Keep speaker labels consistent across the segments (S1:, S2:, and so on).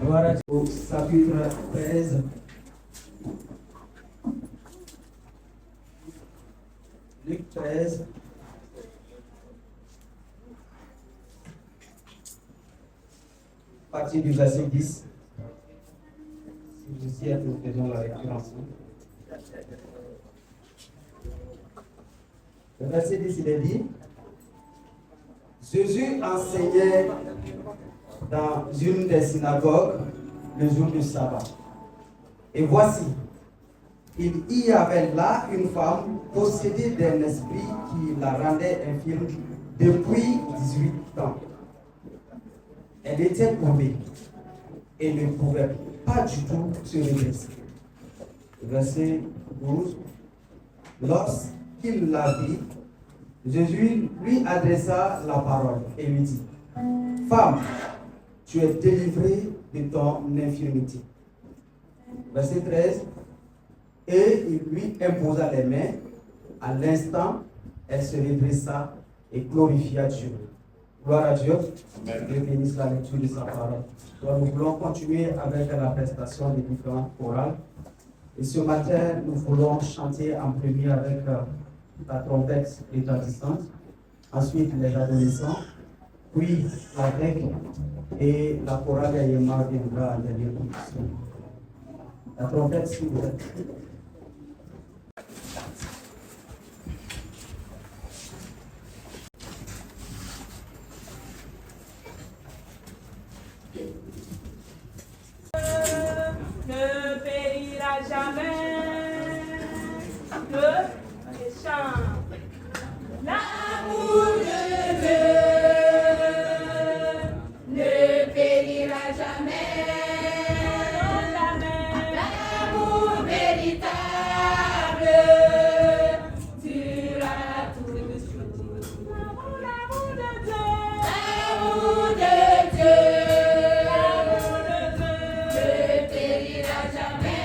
S1: Voilà, au chapitre 13. Luc 13. Partie du verset 10. Si vous aussi êtes, nous faisons la lecture ensemble. Le verset 10, il est dit: Jésus enseignait dans une des synagogues le jour du sabbat. Et voici, il y avait là une femme possédée d'un esprit qui la rendait infirme depuis 18 ans. Elle était courbée et ne pouvait pas du tout se redresser. Verset 12. Lorsqu'il la vit, Jésus lui adressa la parole et lui dit: Femme, tu es délivrée de ton infirmité. Verset 13. Et il lui imposa les mains. À l'instant, elle se redressa et glorifia Dieu. Gloire à Dieu. Dieu bénisse la lecture de sa parole. Donc, nous voulons continuer avec la prestation des différents chorales. Et ce matin, nous voulons chanter en premier avec la trompette retentissante, ensuite les adolescents, puis la grecque et la chorale Yéma viendra en dernière position. La trompette, s'il vous plaît.
S2: Ne périra jamais le méchant. L'amour de Dieu ne périra jamais. L'amour véritable durera toujours. L'amour de Dieu. L'amour de Dieu. Ne périra jamais.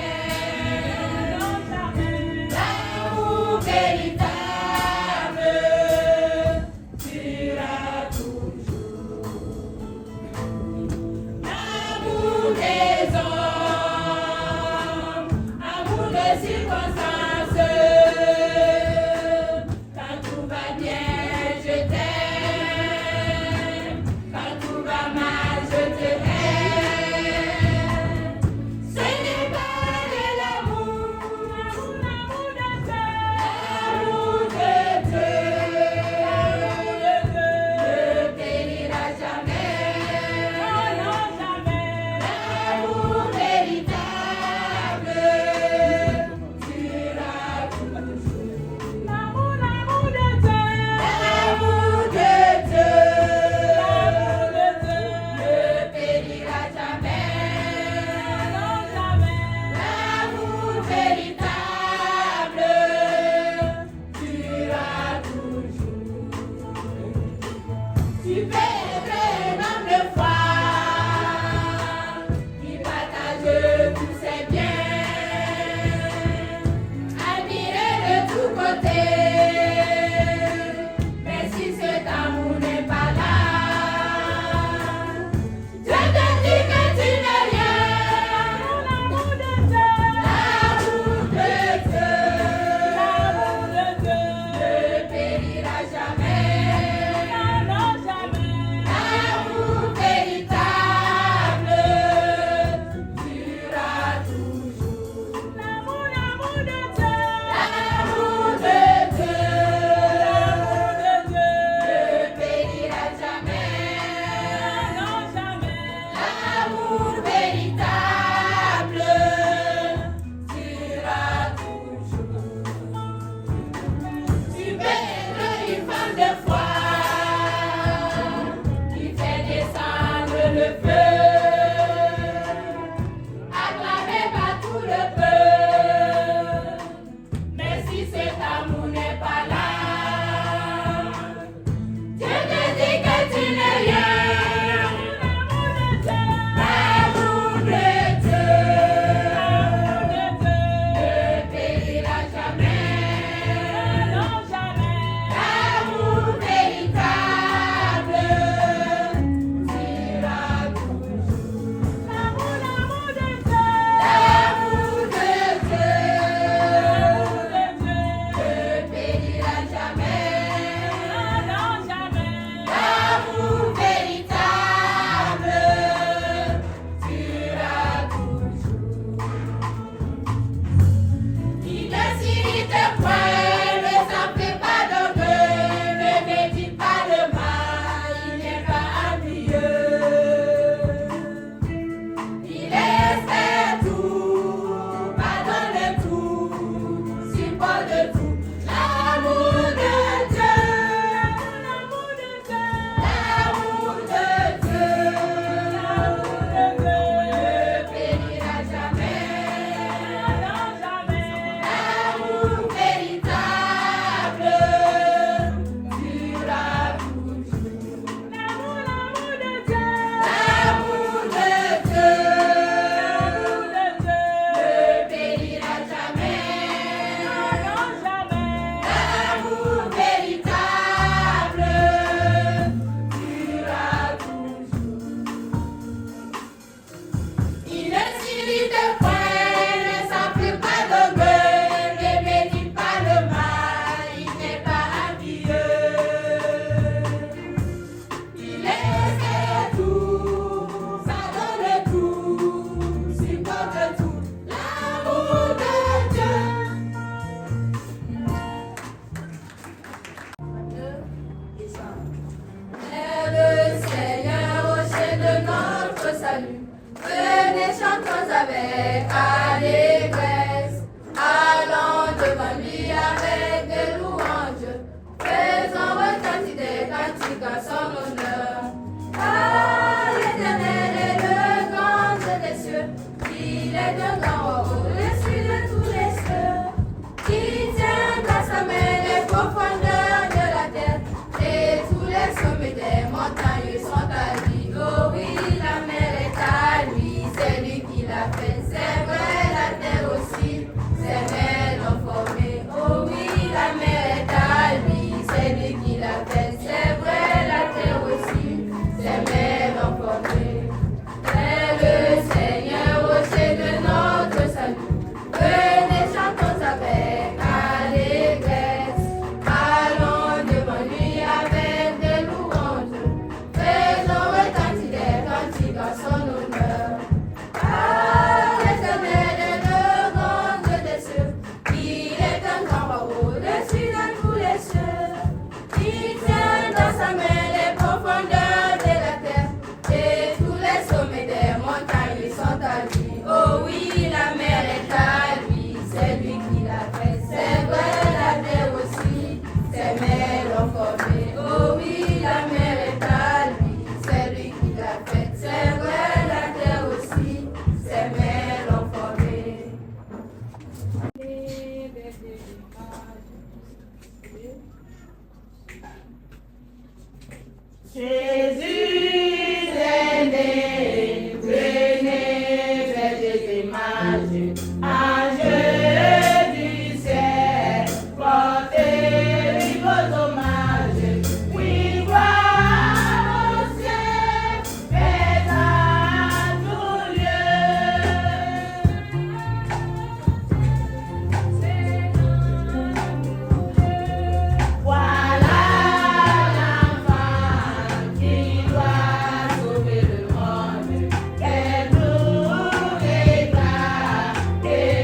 S2: Il est de grand au-dessus de tous les cieux. Il tient dans sa main les profondeurs de la terre. Et tous les sommets des montagnes sont à lui. Oh oui, la mer est à lui. C'est lui qui l'a fait. C'est vrai, la terre aussi. Ses mains l'ont formé. Oh oui, la mer est à lui. C'est lui qui l'a fait. C'est vrai, la terre aussi. Ses mains l'ont formé. C'est le Seigneur, rocher de notre salut. Venez, chantons avec allégresse. Allons devant lui avec des louanges. Faisons retentir des cantiques en son honneur. Ah, l'Éternel est le grand Dieu des cieux. Il est un grand roi au-dessus de tous les cieux. Il tient dans sa main les profondeurs de la terre. Et tous les sommets des montagnes sont à lui. Oh oui, la mer est à lui. C'est lui qui l'a fait. C'est vrai, la terre aussi. Ses mains l'ont formé. Oh oui, la mer est à lui. C'est lui qui l'a fait. C'est vrai, la terre aussi. Ses mains l'ont formé. Jésus est né, venez faire des images, anges du ciel, portez vos hommages, oui, gloire au ciel, paix à tout lieu. Voilà l'enfant qui doit sauver le monde. Quelle gloire et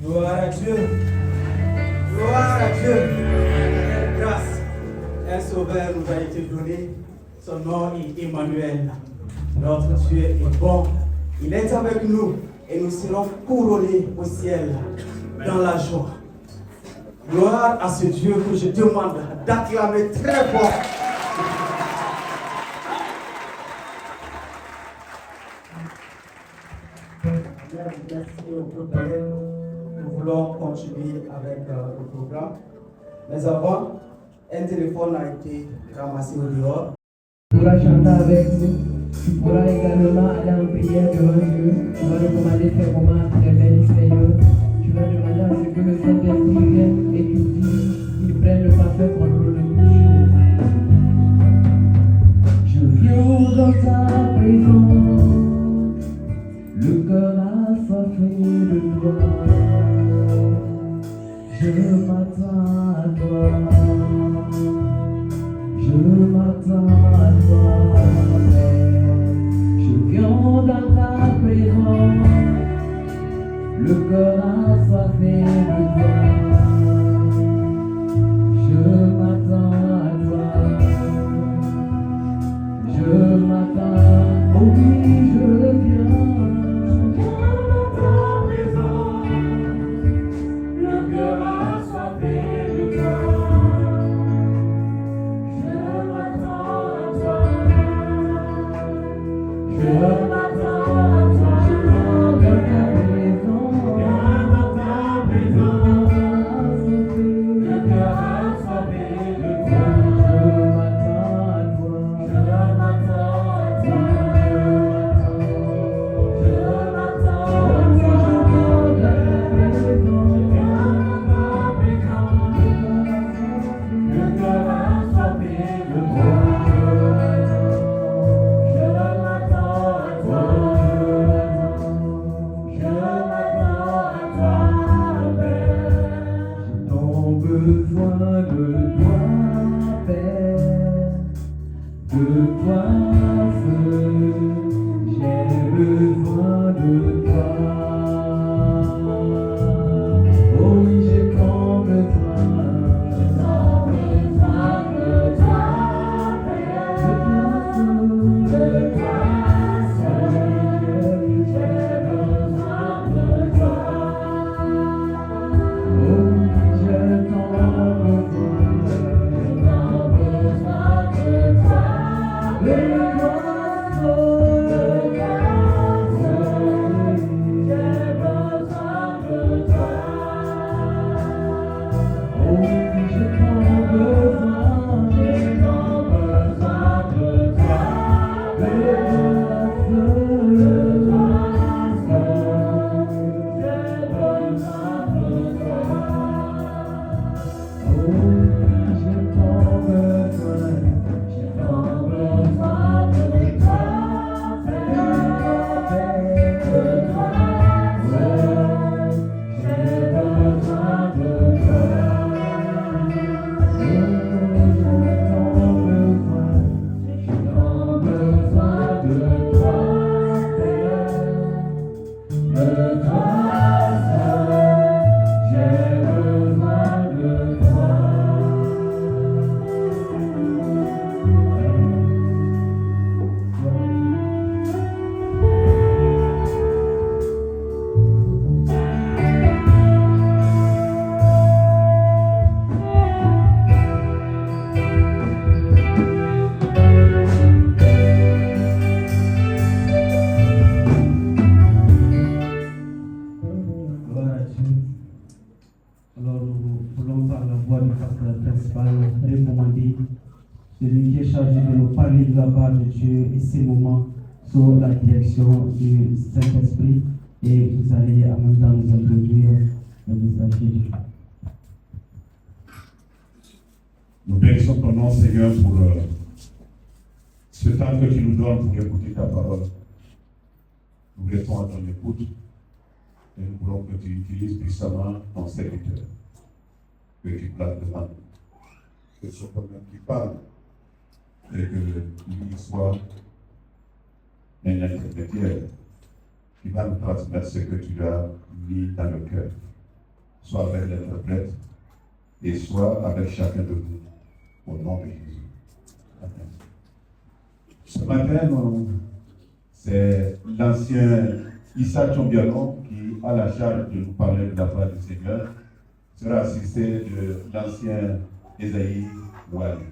S1: Gloire à Dieu. Gloire à Dieu. Quelle grâce. Un sauveur nous a été donné. Son nom est Emmanuel. Notre Dieu est bon. Il est avec nous et nous serons couronnés au ciel dans la joie. Gloire à ce Dieu que je demande d'acclamer très fort. Merci au prophète. Nous voulons continuer avec le programme. Mais avant, un téléphone a été ramassé au dehors.
S3: Tu pourras chanter avec nous. Tu pourras également aller en prière devant Dieu. Tu vas recommander tes moments très belles, Seigneur. Tu vas demander à ce que le Saint-Esprit vienne et qu'il prenne le parfait contrôle de toutes choses. Je viens dans ta présence, le cœur assoiffé de toi. Je m'attends à toi. Je m'attends à toi, je viens dans ta présence, le cœur assoiffé de toi. Je m'attends à toi, je m'attends, oh oui, je viens dans ta présence, le cœur assoiffé de toi. principal recommandé, celui qui est chargé de nous parler de la part de Dieu et ces moments sous la direction du Saint-Esprit. Et vous allez en même temps nous introduire le message de Dieu.
S4: Nous bénissons ton nom, Seigneur, pour ce temps que tu nous donnes pour écouter ta parole. Nous restons à ton écoute et nous voulons que tu utilises puissamment ton serviteur, que tu places devant nous. Que ce soit toi-même qui parle et que lui soit un intermédiaire qui va nous transmettre ce que tu as mis dans le cœur, soit avec l'interprète et soit avec chacun de nous. Au nom de Jésus. Amen. Ce matin, c'est l'ancien Issa Chombiano qui a la charge de nous parler de la part du Seigneur, sera assisté de l'ancien Esaïe Wali.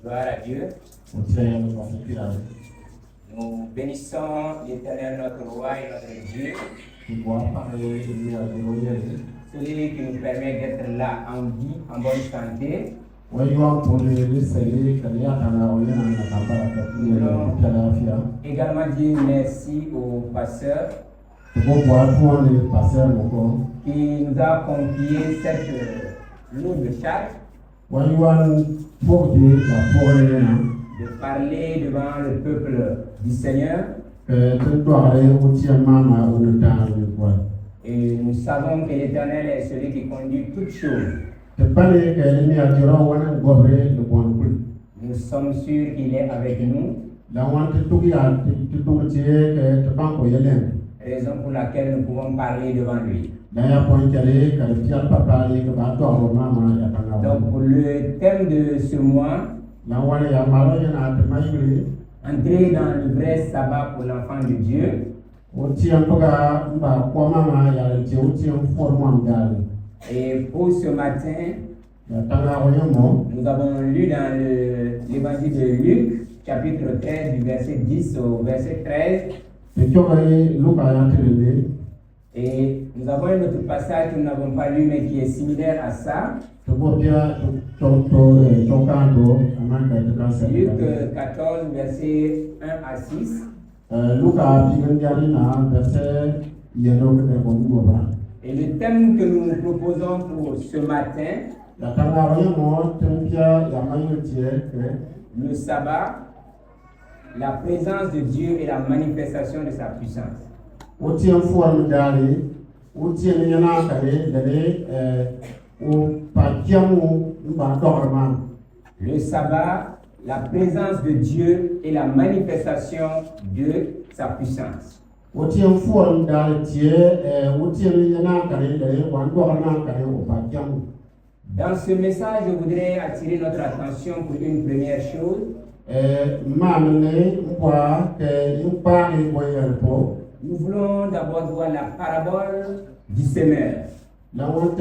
S5: Gloire à Dieu. Nous bénissons l'Éternel, notre roi et notre Dieu, celui qui nous permet d'être là en vie, en bonne santé. Également dire merci au pasteur qui nous a confié cette lourde charge de parler devant le peuple du Seigneur. Et nous savons que l'Éternel est celui qui conduit toutes choses. Nous sommes sûrs qu'il est avec nous. Raison pour laquelle nous pouvons parler devant lui. Donc pour le thème de ce mois, entrer dans le vrai sabbat pour l'enfant de Dieu. Et pour ce matin, nous avons lu dans l'évangile de Luc, chapitre 13, du verset 10 au verset 13. Et nous avons un autre passage que nous n'avons pas lu mais qui est similaire à ça. Luc 14, verset 1 à 6. Et le thème que nous proposons pour ce matin, le sabbat, la présence de Dieu et la manifestation de sa puissance. Le sabbat, la présence de Dieu et la manifestation de sa puissance. Dans ce message, je voudrais attirer notre attention pour une première chose. Nous voulons d'abord voir la parabole du semeur. Dans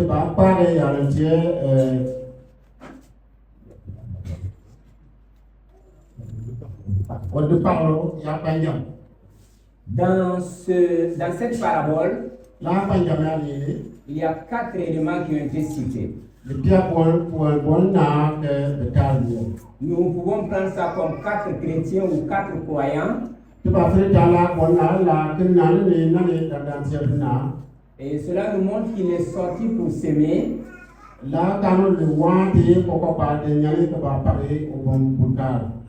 S5: cette parabole, il y a 4 éléments qui ont été cités. Nous pouvons prendre ça comme 4 chrétiens ou 4 croyants. Et cela nous montre qu'il est sorti pour s'aimer.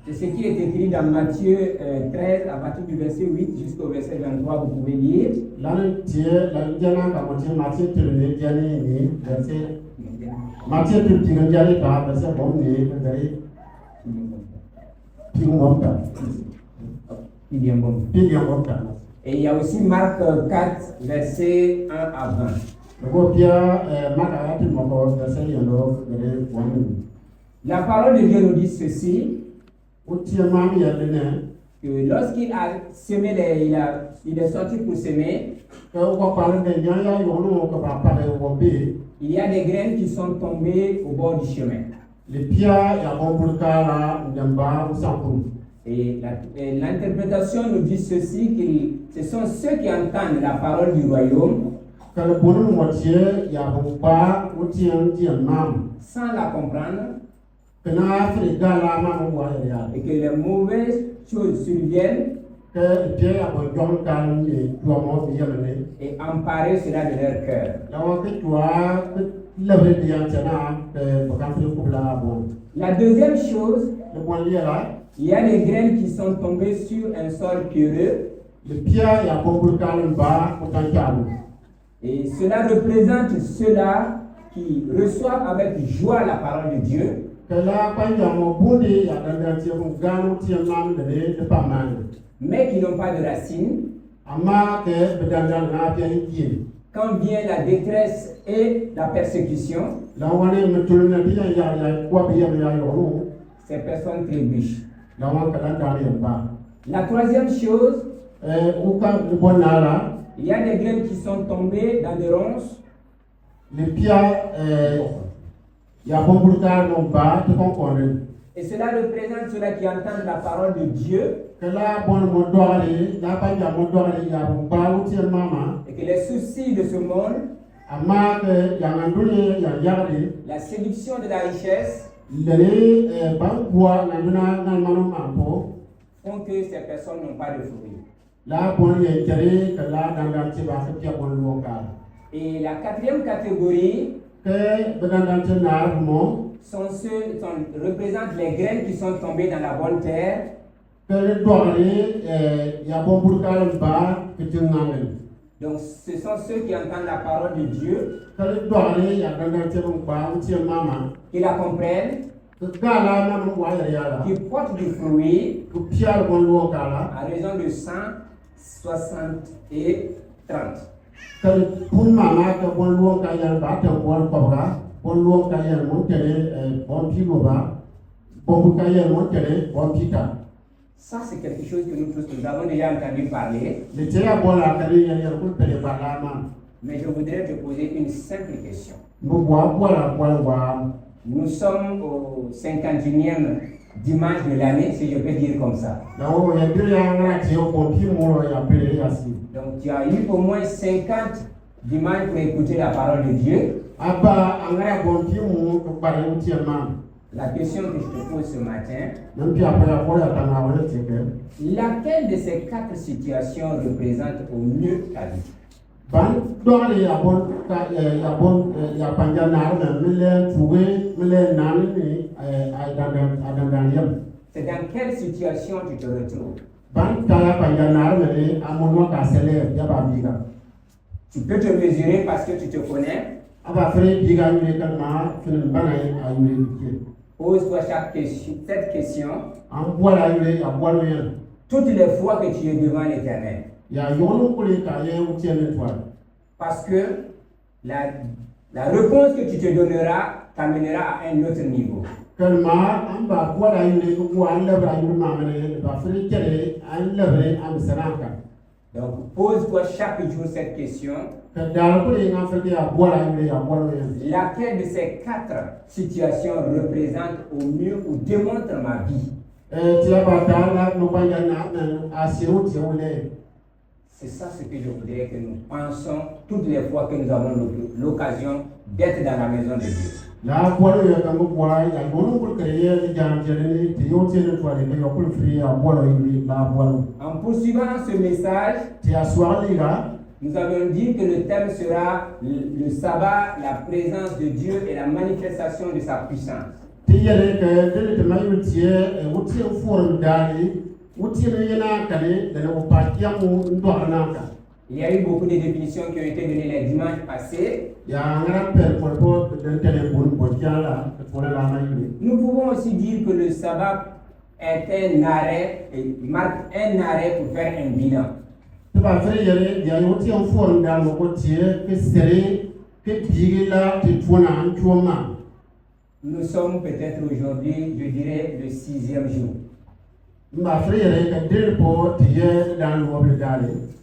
S5: C'est ce qui est écrit dans Matthieu 13, à partir du verset 8 jusqu'au verset 23, vous pouvez lire. Et il y a aussi Marc 4, verset 1 à 20. La parole de Dieu nous dit ceci. que lorsqu'il a semé, il est sorti pour semer, il y a des graines qui sont tombées au bord du chemin. Et l'interprétation nous dit ceci, que ce sont ceux qui entendent la parole du royaume sans la comprendre, et que les mauvaises choses surviennent et emparer cela de leur cœur. La deuxième chose, il y a des graines qui sont tombées sur un sol pierreux. Et cela représente ceux-là qui reçoivent avec joie la parole de Dieu, mais qui n'ont pas de racines. Quand vient la détresse et la persécution, ces personnes trébuchent. La troisième chose, il y a des graines qui sont tombées dans des ronces. Et cela représente ceux-là qui entendent la parole de Dieu et que les soucis de ce monde, la séduction de la richesse, font que ces personnes n'ont pas de fruits. Et la quatrième catégorie représentent les graines qui sont tombées dans la bonne terre. Donc ce sont ceux qui entendent la parole de Dieu, qui la comprennent, qui portent du fruit à raison de 100, 60 et 30. Ça, c'est quelque chose que nous tous nous avons déjà entendu parler. Mais je voudrais te poser une simple question. Nous sommes au 51e dimanche de l'année, si je peux dire comme ça. Donc tu as eu au moins 50 dimanches pour écouter la parole de Dieu. La question que je te pose ce matin, laquelle de ces 4 situations représente au mieux ta vie? C'est dans quelle situation tu te retrouves? Tu peux te mesurer parce que tu te connais. Pose-toi cette question toutes les fois que tu es devant l'Éternel. Parce que la réponse que tu te donneras t'amènera à un autre niveau. Donc pose-toi chaque jour cette question. Laquelle de ces 4 situations représente au mieux ou démontre ma vie? C'est ça ce que je voudrais que nous pensions toutes les fois que nous avons l'occasion d'être dans la maison de Dieu. En poursuivant ce message, nous avons dit que le thème sera le sabbat, la présence de Dieu et la manifestation de sa puissance. Il y a eu beaucoup de définitions qui ont été données les dimanches passés. Nous pouvons aussi dire que le sabbat est un arrêt et marque un arrêt pour faire un bilan. Nous sommes peut-être aujourd'hui, je dirais, le 6e jour.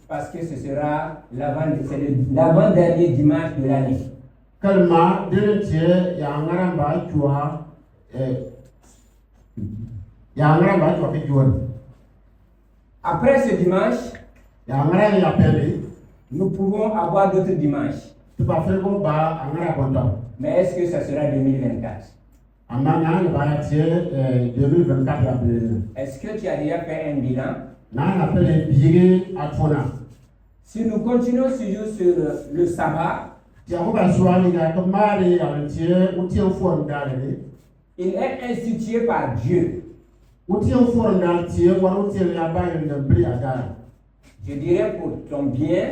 S5: Parce que ce sera l'avant-dernier dimanche de l'année. Après ce dimanche, nous pouvons avoir d'autres dimanches. Mais est-ce que ça sera 2024? Est-ce que tu as déjà fait un bilan? Si nous continuons toujours sur le sabbat, il est institué par Dieu. Je dirais pour ton bien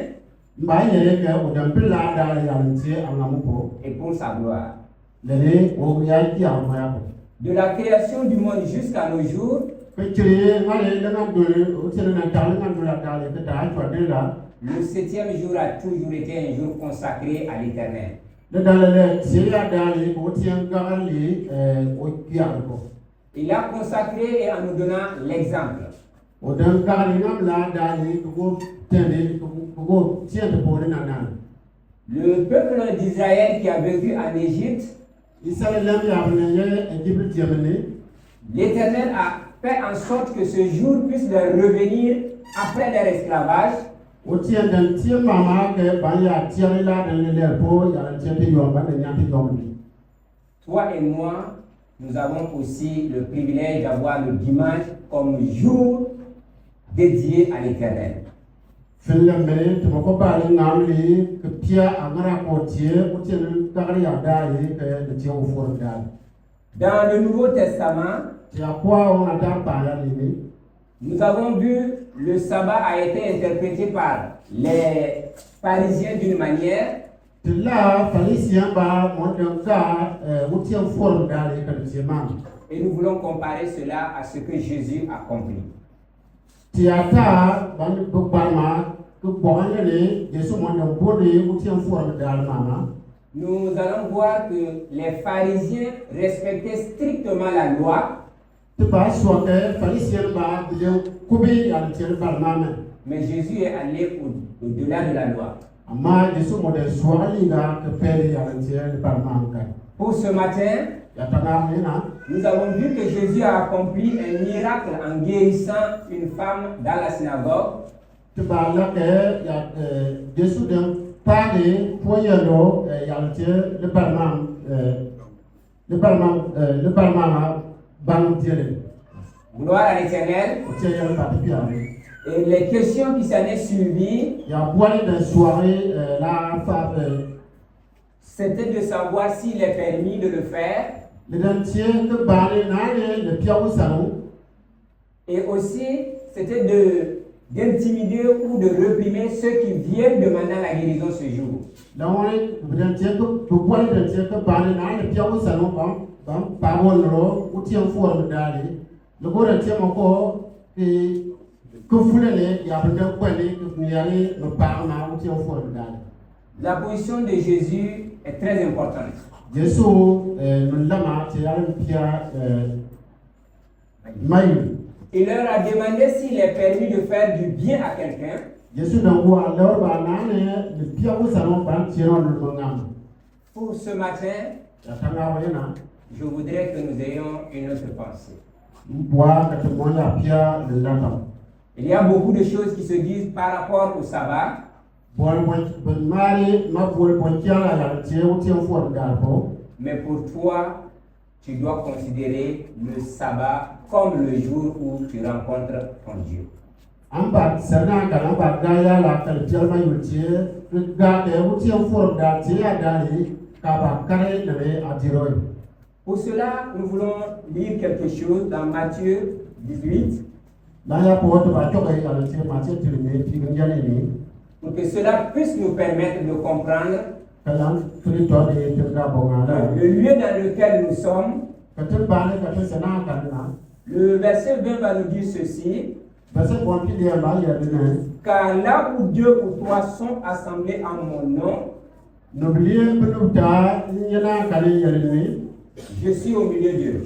S5: et pour sa gloire. De la création du monde jusqu'à nos jours, le 7e jour a toujours été un jour consacré à l'Éternel. Il a consacré et en nous donnant l'exemple. Le peuple d'Israël qui a vécu en Égypte, l'Éternel a fait en sorte que ce jour puisse leur revenir après leur esclavage. Toi et moi, nous avons aussi le privilège d'avoir le dimanche comme jour dédié à l'Éternel. Dans le Nouveau Testament, nous avons vu le sabbat a été interprété par les pharisiens d'une manière et nous voulons comparer cela à ce que Jésus a accompli. Nous allons voir que les pharisiens respectaient strictement la loi. Mais Jésus est allé au-delà de la loi. Pour ce matin, nous avons vu que Jésus a accompli un miracle en guérissant une femme dans la synagogue. Gloire à l'Éternel. Et les questions qui s'en est suivies, c'était de savoir s'il est permis de le faire. Et aussi, c'était d'intimider ou de réprimer ceux qui viennent demandant la guérison ce jour. La position de Jésus est très importante. Il leur a demandé s'il est permis de faire du bien à quelqu'un. Pour ce matin, je voudrais que nous ayons une autre pensée. Il y a beaucoup de choses qui se disent par rapport au sabbat. Mais pour toi, tu dois considérer le sabbat comme le jour où tu rencontres ton Dieu. Pour cela, nous voulons lire quelque chose dans Matthieu 18. Pour que cela puisse nous permettre de comprendre le lieu dans lequel nous sommes. Le verset 20 va nous dire ceci. Car là où 2 ou 3 sont assemblés en mon nom, je suis au milieu d'eux.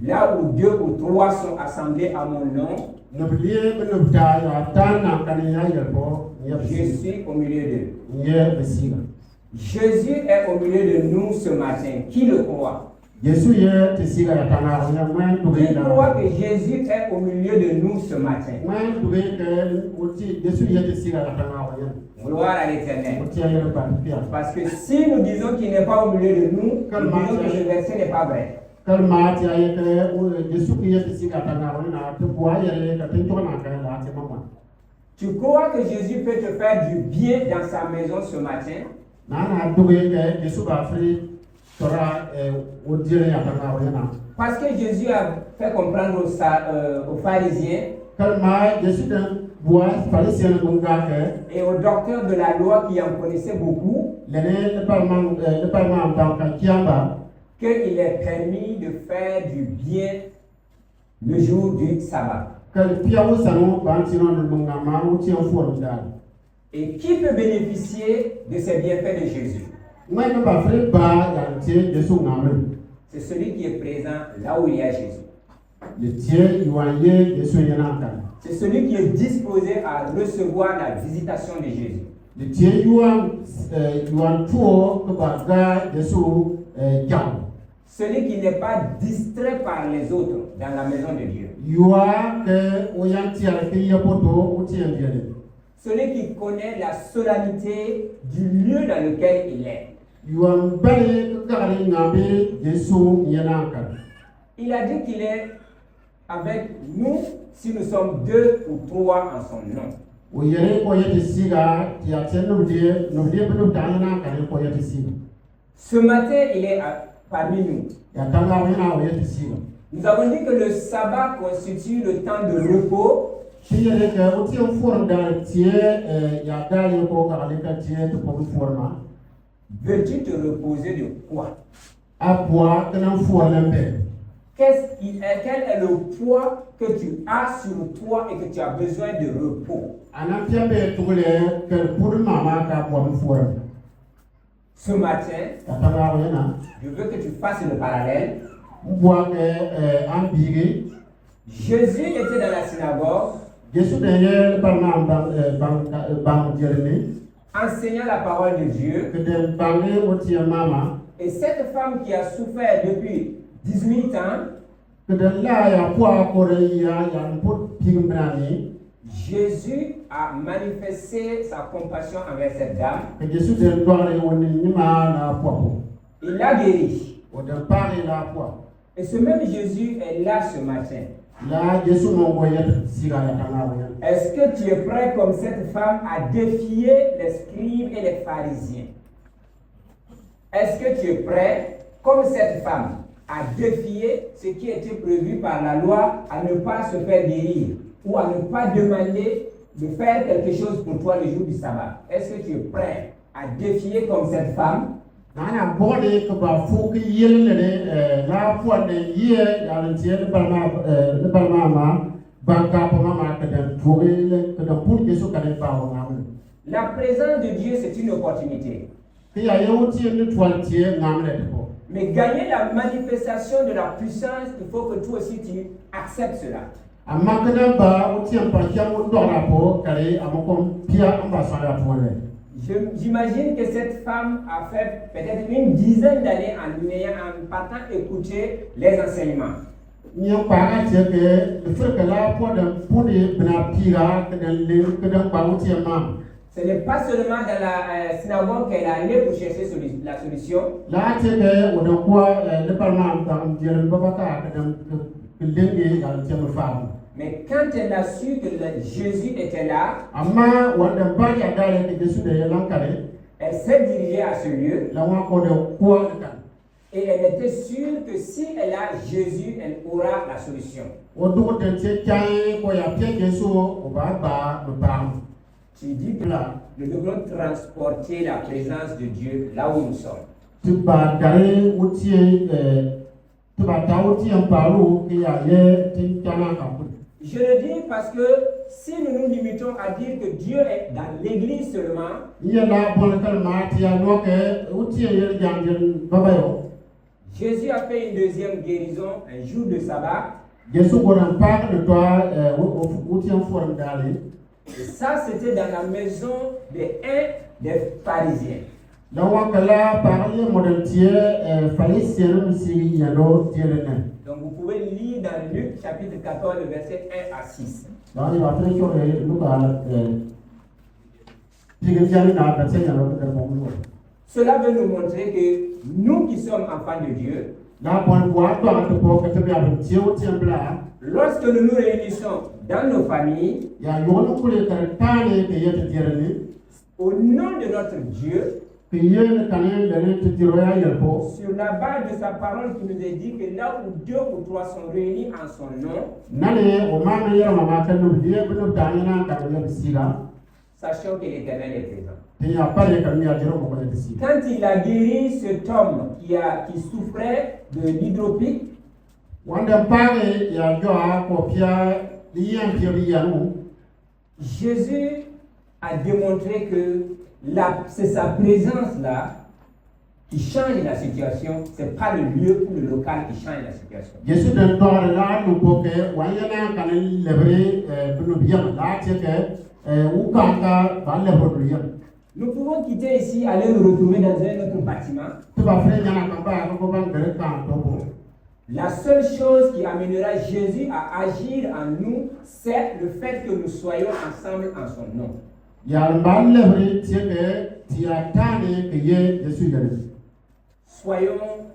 S5: Là où 2 ou 3 sont assemblés à mon nom, je suis au milieu d'eux. Jésus est au milieu de nous ce matin. Qui le croit? Qui croit que Jésus est au milieu de nous ce matin? Gloire à l'Éternel. Parce que si nous disons qu'il n'est pas au milieu de nous, nous disons que ce verset n'est pas vrai. Tu crois que Jésus peut te faire du bien dans sa maison ce matin? Parce que Jésus a fait comprendre aux pharisiens et aux docteurs de la loi qui en connaissaient beaucoup qu'il est permis de faire du bien le jour du sabbat. Et qui peut bénéficier de ces bienfaits de Jésus? C'est celui qui est présent là où il y a Jésus. C'est celui qui est disposé à recevoir la visitation de Jésus. Celui qui n'est pas distrait par les autres dans la maison de Dieu. Celui qui connaît la solennité du lieu dans lequel il est. Il a dit qu'il est avec nous si nous sommes 2 ou 3 en son nom. Ce matin, il est parmi nous. Nous avons dit que le sabbat constitue le temps de repos. Veux-tu te reposer de quoi? Quel est le poids que tu as sur toi et que tu as besoin de repos? Ce matin, je veux que tu fasses le parallèle. Jésus était dans la synagogue, enseignant la parole de Dieu. Et cette femme qui a souffert depuis 18 ans, Jésus a manifesté sa compassion envers cette dame. Il l'a guérie. Et ce même Jésus est là ce matin. Est-ce que tu es prêt comme cette femme à défier les scribes et les pharisiens? Est-ce que tu es prêt comme cette femme à défier ce qui était prévu par la loi, à ne pas se faire guérir ou à ne pas demander de faire quelque chose pour toi le jour du sabbat? Est-ce que tu es prêt à défier comme cette femme? La présence de Dieu, c'est une opportunité. Mais gagner la manifestation de la puissance, il faut que toi aussi tu acceptes cela. J'imagine que cette femme a fait peut-être une dizaine d'années en partant écouter les enseignements. Ce n'est pas seulement dans la synagogue qu'elle est allée pour chercher la solution. Mais quand elle a su que Jésus était là, elle s'est dirigée à ce lieu. Et elle était sûre que si elle a Jésus, elle aura la solution. Tu dis que nous devons transporter la présence de Dieu là où nous sommes. Je le dis parce que si nous nous limitons à dire que Dieu est dans l'église seulement, Jésus a fait une deuxième guérison un jour de sabbat.
S6: Yesu goran pak de toi ou tien forme d'aller.
S5: Et ça, c'était dans la maison de un des pharisiens.
S6: Donc là, parler modentier, pharisien, misiri, yano, tielene.
S5: Donc vous pouvez lire dans Luc chapitre 14, le verset 1 à 6.
S6: Donc il va faire sur le Luca,
S5: Cela veut nous montrer que nous qui sommes enfants de Dieu,
S6: là, pour voir, toi, tu peux que tu bien petit ou tiens blanc.
S5: lorsque nous nous réunissons dans nos familles,
S6: Il y a un nom pour les caractères que y a te dire.
S5: au nom de notre Dieu,
S6: Que y a le canal de te dire à Yelpo.
S5: sur la base de sa parole qui nous est dit que là où 2 ou 3 sont réunis en son nom,
S6: Nane, au moment où maman que nous vient, nous t'aïna, quand il y a des sigas.
S5: sachant que l'Éternel est présent.
S6: Il n'y a pas de camis à dire au moment des sigas.
S5: Quand il a guéri cet homme qui souffrait de l'hydropique,
S6: Wanda pare, il y a un copia, il y a un pirianou.
S5: Jésus a démontré que c'est sa présence là qui change la situation, ce n'est pas le lieu ou le local qui change la situation.
S6: Jésus de toi là, nous pouvons, voyez-la, quand il lèverait, nous bien, là, c'est que, ou quand il lèverait,
S5: Nous pouvons quitter ici, aller nous retrouver dans un autre bâtiment.
S6: tu vas faire un campagne, tu vas faire un campagne.
S5: La seule chose qui amènera Jésus à agir en nous, c'est le fait que nous soyons ensemble en son nom.
S6: Il y a un mal lèverait, c'est que, tu as tanné que y est Jésus de lui.
S5: Soyons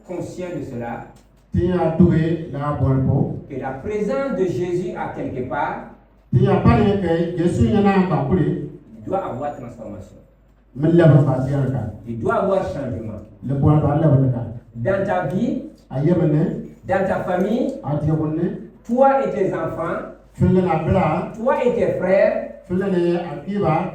S5: conscients de cela,
S6: Tu as doué la bonne peau.
S5: que la présence de Jésus à quelque part,
S6: Tu as parlé que Jésus y en a un campé,
S5: il doit avoir transformation.
S6: mais il lève pas dire le cas.
S5: Il doit avoir changement.
S6: Le bon va lève le cas.
S5: Dans ta vie,
S6: A yemene,
S5: dans ta famille,
S6: a diabone,
S5: toi et tes enfants,
S6: fille la bla,
S5: toi et tes frères,
S6: fille a kiba,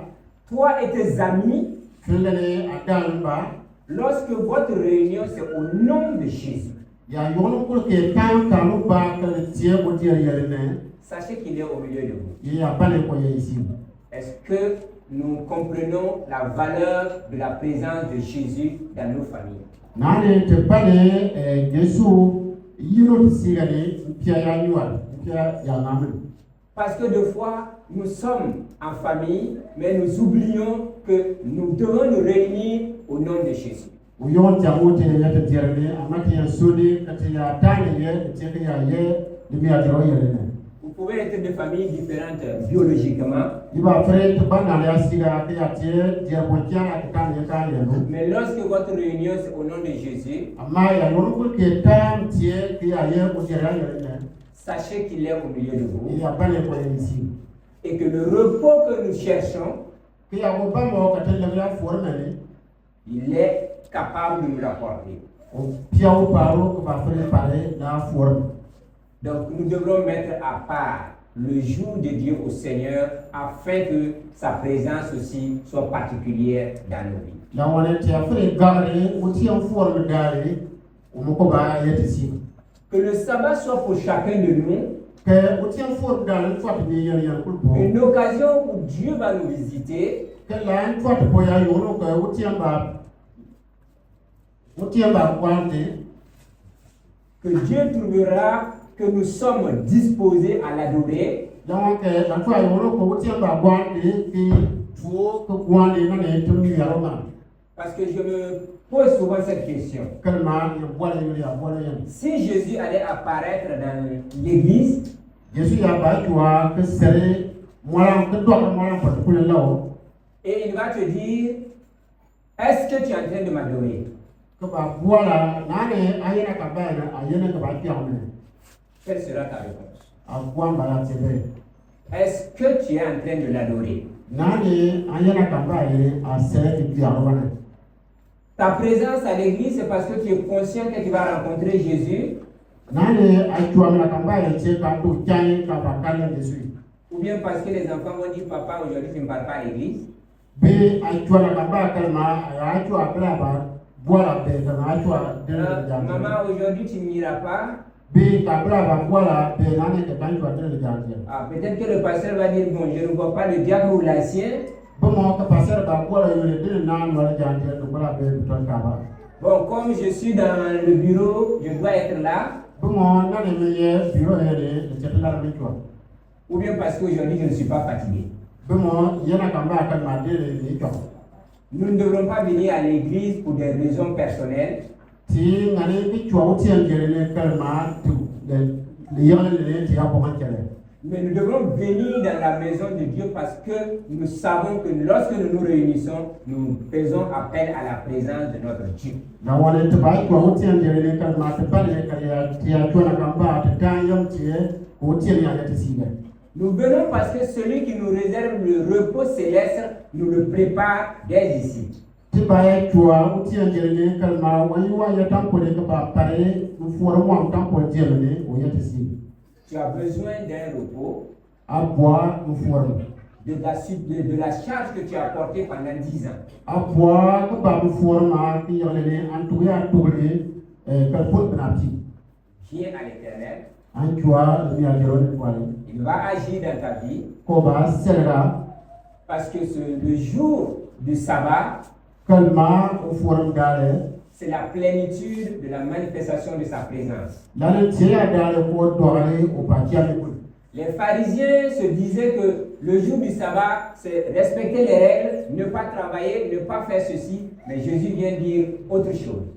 S5: toi et tes amis,
S6: fille a dalba.
S5: lorsque votre réunion c'est au nom de Jésus,
S6: Il y a yon pour que tant qu'à pas que le tien pour dire yelene,
S5: sachez qu'il est au milieu de vous.
S6: il y a pas les poignets ici.
S5: Est-ce que nous comprenons la valeur de la présence de Jésus dans nos familles?
S6: Nane te pale Jésus, yino sigane, pia ya nyual, pia ya namen.
S5: Parce que des fois, nous sommes en famille, mais nous oublions que nous devons nous réunir au nom de Jésus.
S6: Ou yon jamote yete dirne, amati ya sudi, kati ya tane ye, teke ya ye, limi ya diro yelene.
S5: Vous pouvez être de familles différentes biologiquement,
S6: Il va faire te ban dans les siga, te ya tie, dire bon tiens la kitane ya kane yenu.
S5: mais lorsque votre réunion c'est au nom de Jésus,
S6: Amma ya yon pour que tant tie, que ya ye, pour dire yelene.
S5: sachez qu'il est au milieu de vous
S6: Il y a pas les poignets ici.
S5: et que le repos que nous cherchons,
S6: Que ya ko ba mo ka tele la formele,
S5: il est capable de nous l'apporter.
S6: o pia o paro ko va faire parler la forme.
S5: Donc nous devrons mettre à part le jour de Dieu au Seigneur afin que sa présence aussi soit particulière dans nos vies.
S6: La wane te afre gare, o ti en forme gare, o mo ko ba yete si.
S5: Que le sabbat soit pour chacun de nous
S6: Que o ti en forme gare, soit ni yen yen ko bo.
S5: une occasion où Dieu va nous visiter
S6: Que la en soit po ya yo no ko o ti en ba kwante,
S5: que Dieu trouvera que nous sommes disposés à l'adorer,
S6: donc la fois yo no ko o ti en ba kwante ki tuo ko kwante na ne to mi ya roma.
S5: parce que je me pose souvent cette question.
S6: Kalma ya bola yo ya bola yen.
S5: Si Jésus allait apparaître dans l'église,
S6: Jésus ya ba tuwa que sere mola ko do ko mola ko ko lawo.
S5: et il va te dire, est-ce que tu es en train de m'adorer?
S6: Que ba bola nane ayena ka ba na ayena ka ba ti amene.
S5: Quelle sera ta réponse?
S6: A kwa ba la tebe.
S5: Est-ce que tu es en train de l'adorer?
S6: Nane ayena ka ba ye a sere ti arwana.
S5: Ta présence à l'église, c'est parce que tu es conscient que tu vas rencontrer Jésus,
S6: Nane aytuwa na ka ba ye che ka do jani ka ba kale Jésus.
S5: ou bien parce que les enfants vont dire, papa, aujourd'hui tu ne pars pas à l'église.
S6: Be aytuwa na ka ba kalma aytuwa bla ba bola be ka aytuwa de jani.
S5: Maman, aujourd'hui tu n'iras pas.
S6: Be ka bla ba bola be nane ke aytuwa de jani.
S5: Ah, peut-être que le pasteur va dire, bon, je ne vois pas le diable ou l'ancien.
S6: Bomo ka passer ba bola yo de na no jani de bola be to ka ba.
S5: Bon, comme je suis dans le bureau, je dois être là. Ou bien parce qu'aujourd'hui je ne suis pas fatigué. Nous ne devrons pas venir à l'église pour des raisons personnelles. Mais nous devons venir dans la maison de Dieu parce que nous savons que lorsque nous nous réunissons, nous faisons appel à la présence de notre Dieu. Nous venons parce que celui qui nous réserve le repos céleste nous le prépare dès ici. Tu as besoin d'un repos, de la charge que tu as portée pendant 10 ans. Viens à l'Éternel. Il va agir dans ta vie. Parce que le jour du sabbat, c'est la plénitude de la manifestation de sa présence. Les pharisiens se disaient que le jour du sabbat, c'est respecter les règles, ne pas travailler, ne pas faire ceci. Mais Jésus vient dire autre chose.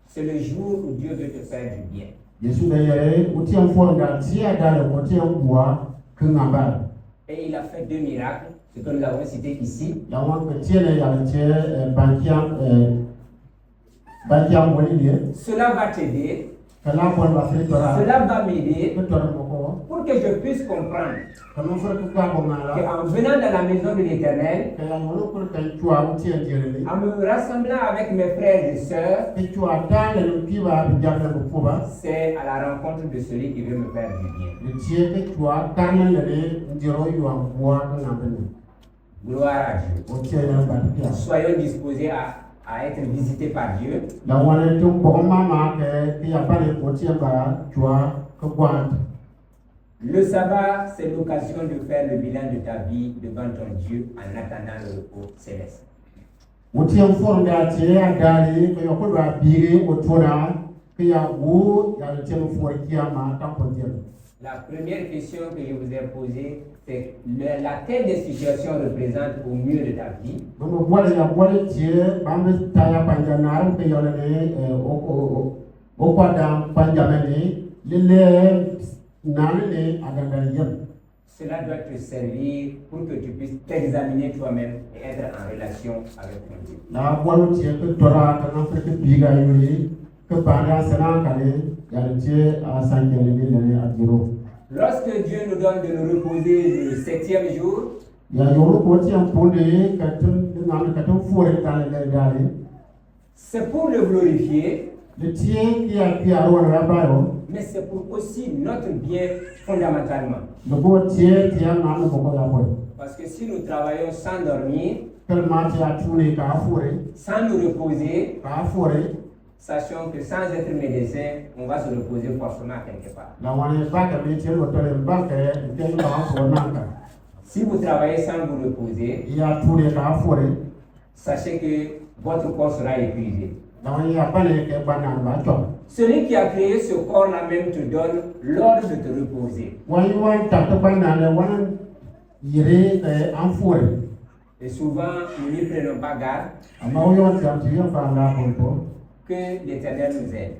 S5: C'est le jour où Dieu veut te faire du bien. Et il a fait 2 miracles, ce que nous avons cité ici. Cela va t'aider. Cela va m'aider pour que je puisse comprendre qu'en venant dans la maison de l'Éternel, en me rassemblant avec mes frères et sœurs, c'est à la rencontre de celui qui veut me faire du bien. Gloire à Dieu. Soyons disposés à être visités par Dieu. Le sabbat, c'est l'occasion de faire le bilan de ta vie devant ton Dieu en attendant le repos céleste. La première question que je vous ai posée, c'est laquelle des situations représente au mieux de ta vie? Cela doit te servir pour que tu puisses t'examiner toi-même et être en relation avec ton Dieu. Lorsque Dieu nous donne de nous reposer le 7e jour, c'est pour le glorifier, mais c'est pour aussi notre bien fondamentalement. Parce que si nous travaillons sans dormir, sans nous reposer, sachons que sans être médecin, on va se reposer forcément quelque part. Si vous travaillez sans vous reposer, sachez que votre corps sera épuisé. Celui qui a créé ce corps-là même te donne l'ordre de te reposer. Et souvent, nous n'y prenons pas garde que l'Éternel nous aide.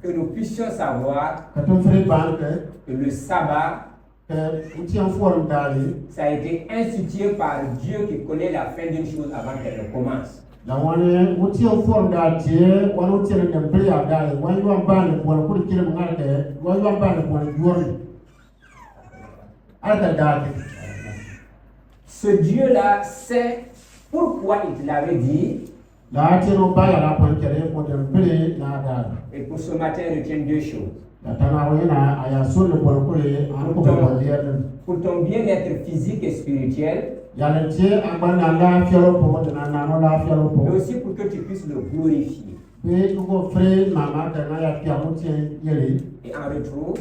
S5: Que nous puissions savoir que le sabbat, ça a été institué par Dieu qui connaît la fin d'une chose avant qu'elle ne commence. Ce Dieu-là sait pourquoi il te l'avait dit. Et pour ce matin, retiens 2 choses. Pour ton bien-être physique et spirituel, mais aussi pour que tu puisses le glorifier. Et en retour,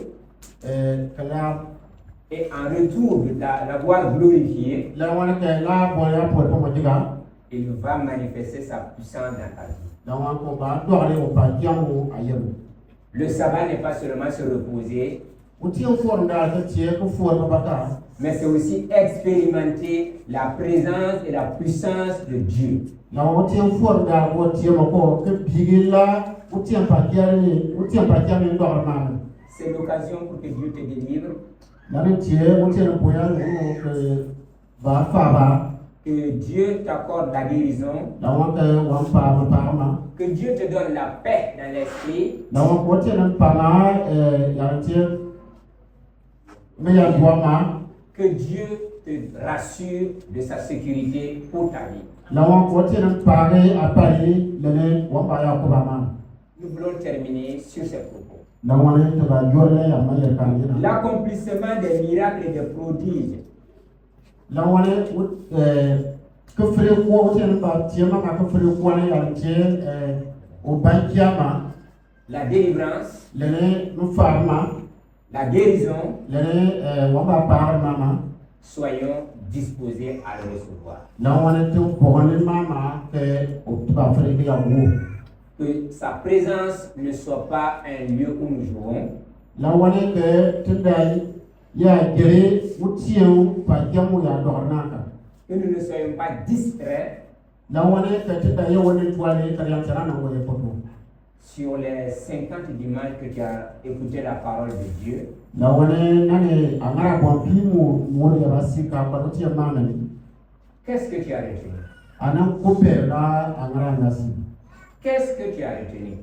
S5: Et en retour de l'avoir glorifié, il va manifester sa puissance dans ta vie. Le sabbat n'est pas seulement se reposer, mais c'est aussi expérimenter la présence et la puissance de Dieu. C'est l'occasion pour que Dieu te délivre, que Dieu t'accorde la guérison, que Dieu te donne la paix dans l'esprit, que Dieu te rassure de sa sécurité pour ta vie. Nous voulons terminer sur ces propos. L'accomplissement des miracles et des prodiges la délivrance, la guérison, soyons disposés à le recevoir. Que sa présence ne soit pas un lieu où nous jouons, que nous ne soyons pas distraits sur les 50 dimanches que tu as écouté la parole de Dieu. Qu'est-ce que tu as retenu? Qu'est-ce que tu as retenu?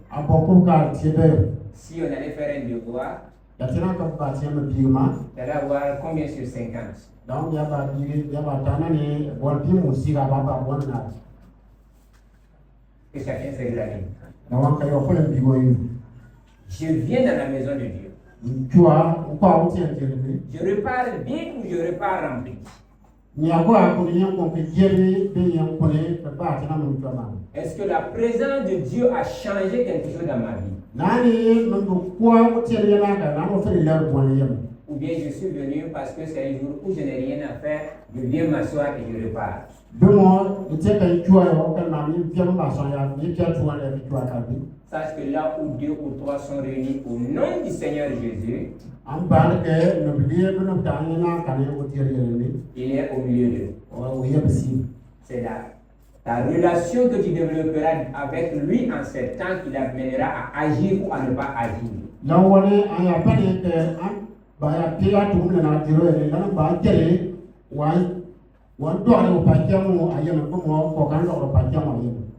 S5: Si on allait faire un devoir, tu allais avoir combien sur 50? Que chacun s'examine. Je viens dans la maison de Dieu. Je repars vide ou je repars rempli? Est-ce que la présence de Dieu a changé quelque chose dans ma vie? Ou bien je suis venu parce que c'est un jour où je n'ai rien à faire, je viens m'asseoir et je repars. Sache que là où 2 ou 3 sont réunis au nom du Seigneur Jésus, il est au milieu d'eux. C'est là ta relation que tu développeras avec lui en ces temps qui l'amènera à agir ou à ne pas agir.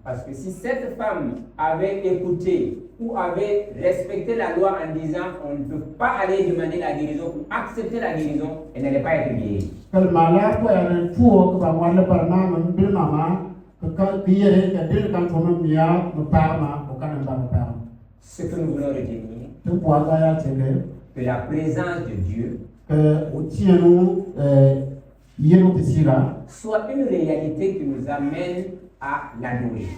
S5: Parce que si cette femme avait écouté ou avait respecté la loi en disant on ne peut pas aller demander la guérison ou accepter la guérison, elle n'allait pas être guérie. Ce que nous voulons retenir, que la présence de Dieu soit une réalité qui nous amène à l'adorer.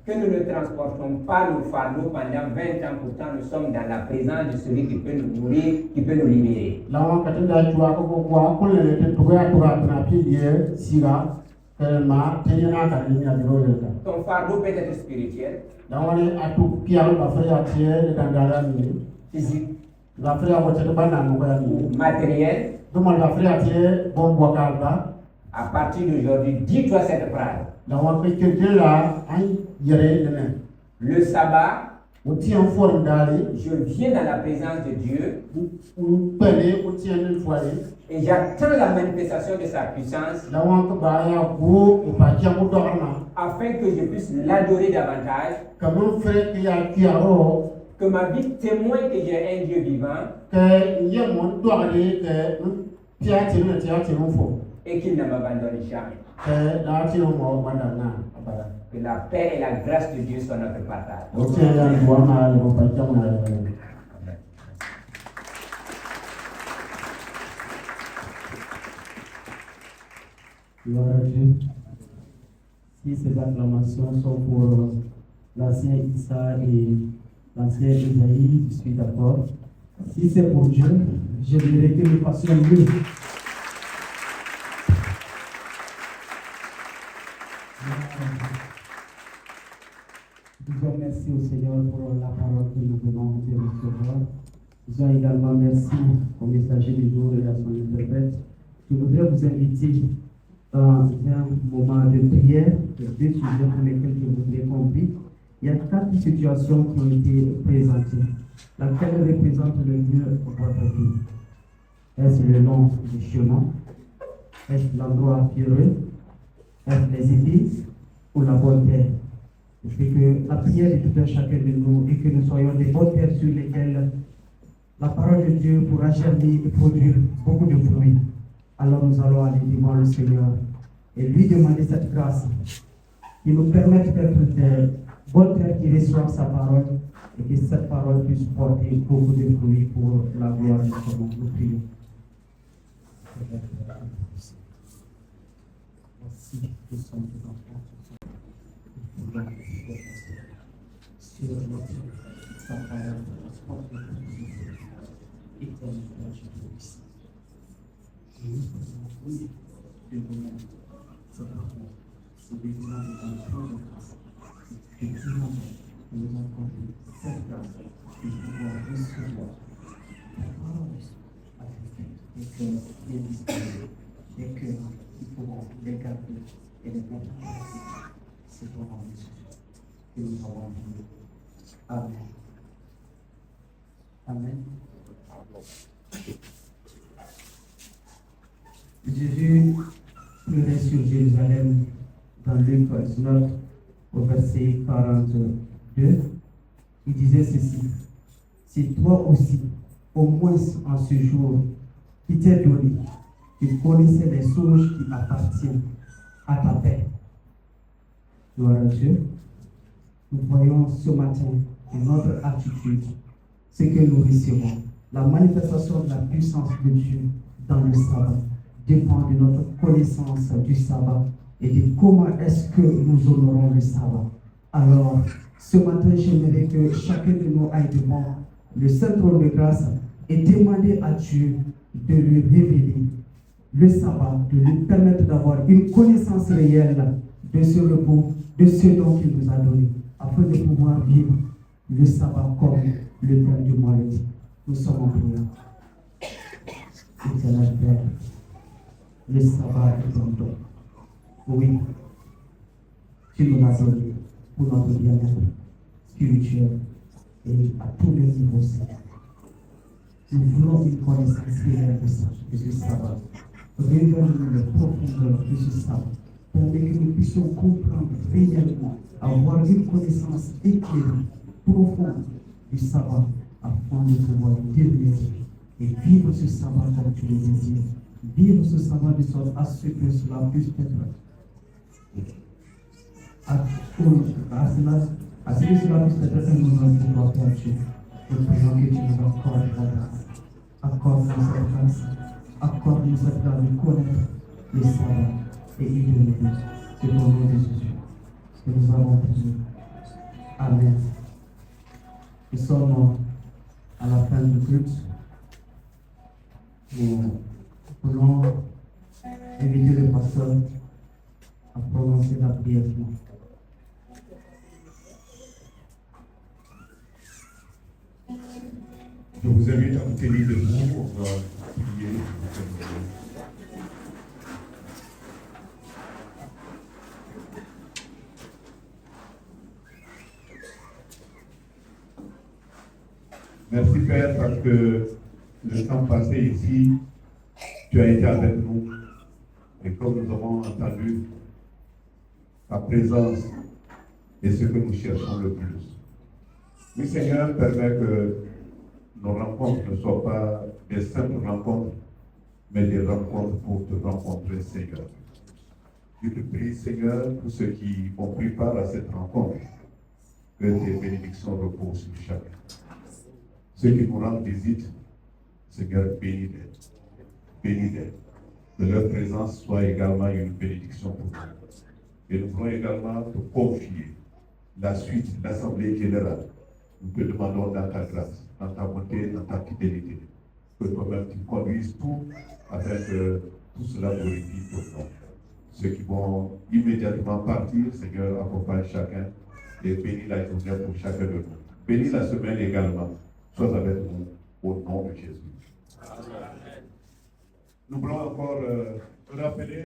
S5: Que nous ne transportons pas nos fardeaux pendant 20 ans, pourtant nous sommes dans la présence de celui qui peut nous nourrir, qui peut nous libérer. Ton fardeau peut être spirituel, physique, matériel. À partir d'aujourd'hui, dis-toi cette phrase. Le sabbat, je viens dans la présence de Dieu et j'attends la manifestation de sa puissance afin que je puisse l'adorer davantage, que ma vie témoigne que j'ai un Dieu vivant et qu'il ne m'abandonne jamais. Que la paix et la grâce de Dieu soient notre partage.
S3: Gloire à Dieu. Si ces acclamations sont pour l'ancien Issa et
S1: L'ancien Isaïe, je suis d'accord. Si c'est pour Dieu, j'aimerais que nous fassions mieux. Disons merci au Seigneur pour la parole que nous venons de recevoir. Disons également merci au messager du jour et à son interprète. Je voudrais vous inviter dans un moment de prière, deux sujets pour lesquels je voudrais qu'on prie. Il y a 4 situations qui ont été présentées. Laquelle représente le mieux votre vie? Est-ce le long du chemin? Est-ce l'endroit pierreux? Est-ce les églises ou la bonne terre? C'est que la prière de tout un chacun de nous et que nous soyons des bonnes terres sur lesquelles la parole de Dieu pourra germer et produire beaucoup de fruits. Alors nous allons aller devant le Seigneur et lui demander cette grâce qui nous permette d'être des bonnes terres qui reçoivent sa parole et que cette parole puisse porter beaucoup de fruits pour la gloire de son nom. Nous prions. Merci de son enfant. Sur notre sa parole, éternel Père, je te remercie. Et nous faisons oui de nous-mêmes, c'est parfait, c'est délivrant de ton trône de grâce. Et finalement, nous avons compris cette grâce de pouvoir recevoir la parole avec des cœurs bien disposés, des cœurs qui pourront les garder et les mettre en pratique. C'est ton nom, Jésus, que nous avons prié. Amen. Amen. Jésus pleurait sur Jérusalem dans Luc 19 au verset 42. Il disait ceci: si toi aussi, au moins en ce jour qui t'est donné, tu connaissais les choses qui appartiennent à ta paix. Gloire à Dieu. Nous voyons ce matin que notre attitude, ce que nous recevons, la manifestation de la puissance de Dieu dans le sabbat dépend de notre connaissance du sabbat et de comment est-ce que nous honorons le sabbat. Alors, ce matin, j'aimerais que chacun de nous aille devant le Saint-Trône de grâce et demander à Dieu de lui révéler le sabbat, de lui permettre d'avoir une connaissance réelle de ce repos, de ce don qu'il nous a donné, afin de pouvoir vivre le sabbat comme le Père du mois le dit. Nous sommes en prière. Éternel Père, le sabbat est un don. Oui, tu nous l'as donné pour notre bien-être spirituel et à tous les niveaux, Seigneur. Nous voulons une connaissance réelle de ce sabbat. Révèle-nous les profondeurs de ce sabbat. Permet que nous puissions comprendre réellement, avoir une connaissance éclairée, profonde du sabbat, afin de pouvoir devenir et vivre ce sabbat comme tu le désires. Vivre ce sabbat de sorte à ce que cela puisse être à ce que cela puisse être un moment pour toi, Père Dieu. Nous prions que tu nous accordes la grâce. Accorde-nous cette grâce. Accorde-nous cette grâce de connaître le sabbat et y demeurer. C'est au nom de Jésus que nous avons prié. Amen. Nous sommes à la fin du culte. Nous voulons inviter le pasteur à prononcer la prière.
S4: Je vous invite à vous tenir debout, on va prier. Merci Père parce que le temps passé ici, tu as été avec nous. Et comme nous avons entendu, ta présence est ce que nous cherchons le plus. Oui Seigneur, permets que nos rencontres ne soient pas des simples rencontres, mais des rencontres pour te rencontrer, Seigneur. Je te prie, Seigneur, pour ceux qui ont pris part à cette rencontre, que tes bénédictions reposent sur chacun. Ceux qui nous rendent visite, Seigneur, bénis-les. Bénis-les. Que leur présence soit également une bénédiction pour nous. Et nous voulons également te confier la suite de l'Assemblée générale nous te demandons dans ta grâce, dans ta bonté, dans ta fidélité, que toi-même tu conduises tout afin que tout cela glorifie ton nom. Ceux qui vont immédiatement partir, Seigneur, accompagne chacun et bénis la journée pour chacun de nous. Bénis la semaine également. Sois avec nous au nom de Jésus. Nous voulons encore te rappeler